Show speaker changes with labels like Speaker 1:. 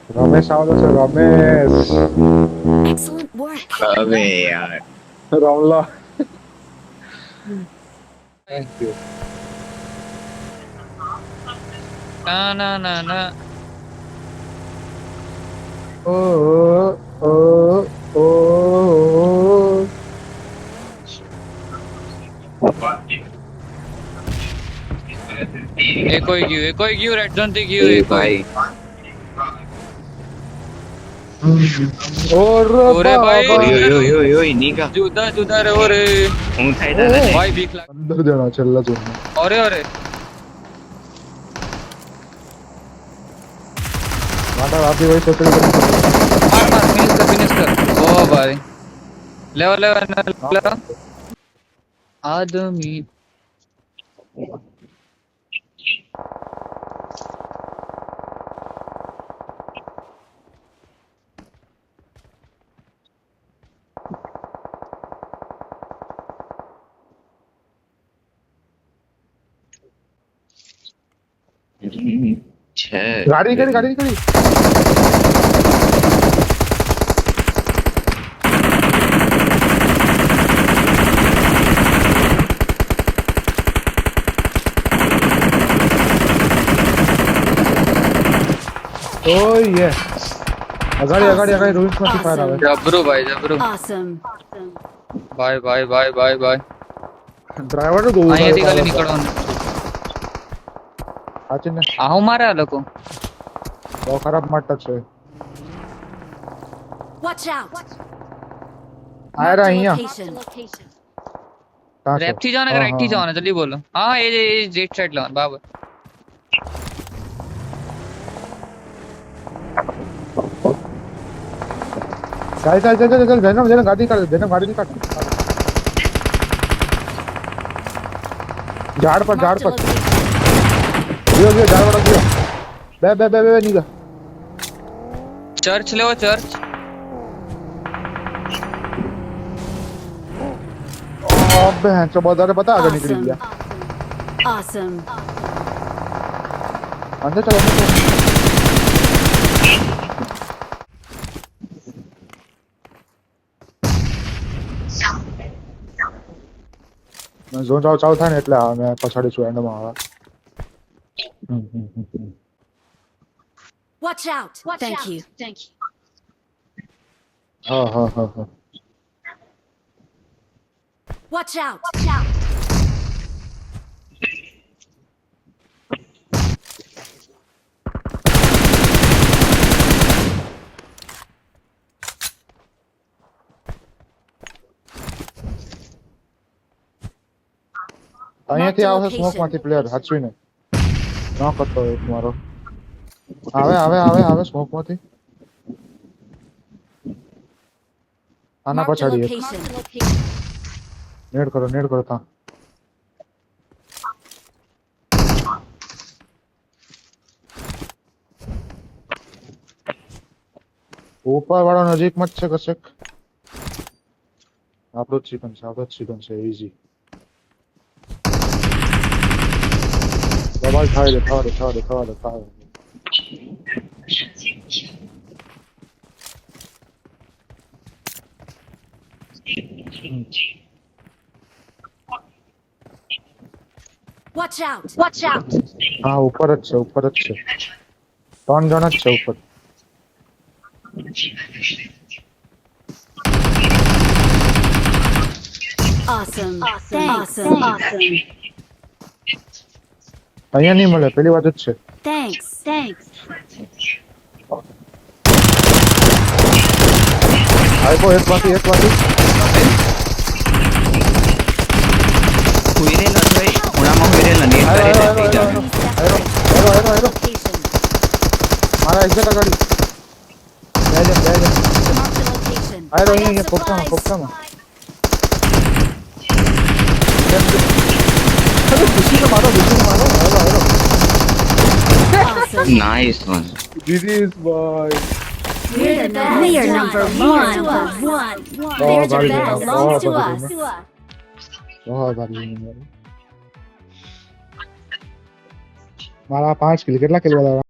Speaker 1: રમેશ આવેલો છે Ramesh
Speaker 2: Excellent work.
Speaker 3: હવે યાર
Speaker 1: રમલા થેન્ક યુ
Speaker 4: ના ના ના ના
Speaker 1: ઓ ઓ ઓ
Speaker 4: એ કોઈ ગયું રેડ ઝોન થી ગયું
Speaker 3: એ
Speaker 4: એ કોઈ
Speaker 3: ભાઈ
Speaker 1: ઓર
Speaker 4: ઓરે ભાઈ
Speaker 1: બાબા
Speaker 3: ઓય ઓય ઓય ઓય ઓય નીકા
Speaker 4: જુદા જુદા રે ઓરે
Speaker 3: હું થાય દાદા ને
Speaker 4: ભાઈ બીક લાગે
Speaker 1: 15 જણા છેલ્લા જોનમાં
Speaker 4: અરે અરે
Speaker 1: માતા આપી હોય તો
Speaker 4: માર માર ફિનિશ કર ઓ ભાઈ લેવો લેવો આદમી
Speaker 3: છે
Speaker 1: ગાડી કરી ઓય અગાડી રૂઇન્સ માંથી ફાયર આવે
Speaker 4: જબરું ભાઈ જબરું
Speaker 2: Awesome.
Speaker 4: ભાઈ
Speaker 1: ડ્રાઈવર તો
Speaker 4: અહીંયાથી ખાલી નીકળવાનું
Speaker 1: સાચી ને
Speaker 4: આ હું મારે આ લોકો
Speaker 1: બહુ ખરાબ માટે છે
Speaker 2: Watch out.
Speaker 1: Ayra
Speaker 2: Marked a
Speaker 1: અહીંયા
Speaker 2: location.
Speaker 1: કાં છે?
Speaker 4: લેફ્ટ થી જાઓ ને રાઈટ થી જાઓ ને જલ્દી બોલો હા એ જેટ સાઈડ લાવવાનું બરાબર
Speaker 1: ચાલ જેને ગાડી કાઢ ગાડી કાઢ ઝાડ પર
Speaker 2: Marked a location.
Speaker 1: ગયો ઝાડ વાળો ગયો બે નીકળ
Speaker 4: ચર્ચ લેવો ચર્ચ
Speaker 1: અબે હેંચો વધારે બતા આગળ નીકળી
Speaker 2: Awesome.
Speaker 1: ગયા
Speaker 2: Awesome.
Speaker 1: અંદર ચાલો ઝોન ચાલુ થાય ને એટલે અમે પછાડી છું એન્ડમાં આવે
Speaker 2: Watch out. Thank you.
Speaker 1: હા
Speaker 2: Watch out.
Speaker 1: અહીંયાથી આવશે સ્મોક માંથી પ્લેયર હાચવીને ન કરતો એક મારો આવે સ્મોક માંથી આના
Speaker 2: Marked a
Speaker 1: પછાડી એક
Speaker 2: location.
Speaker 1: નેડ કરો તા ઉપર વાળો નજીકમાં જ છે કશેક આપણો જ ચિકન છે ઈઝી દબાઈ થવા દે
Speaker 2: Watch out.
Speaker 1: હા ઉપર જ છે 3 જણ જ છે ઉપર
Speaker 2: Awesome. Thanks. Awesome.
Speaker 1: અહીંયા નહીં મળે પેલી વાત જ છે
Speaker 2: Thanks.
Speaker 1: આઈકો એક બાકી
Speaker 3: હુઈરેલ ભાઈ ઉણામાં હુઈરેલ ને નેટ કરી દે થઈ જાય
Speaker 1: હેરો
Speaker 2: Location.
Speaker 1: મારા એક્ઝેક્ટ અગાડી બે
Speaker 2: Marked a location.
Speaker 1: આયરો
Speaker 2: I got
Speaker 1: અહીંયા
Speaker 2: supplies.
Speaker 1: પોપટામાં અરે ઘૂસીને મારો હેરો
Speaker 2: Awesome.
Speaker 3: નાઈસ વન
Speaker 1: જીજીસ ભાઈ
Speaker 2: We are number one. Their bag belongs to us.
Speaker 1: બહુ ભારી મારા 5 કિલ કેટલા કિલ વાળા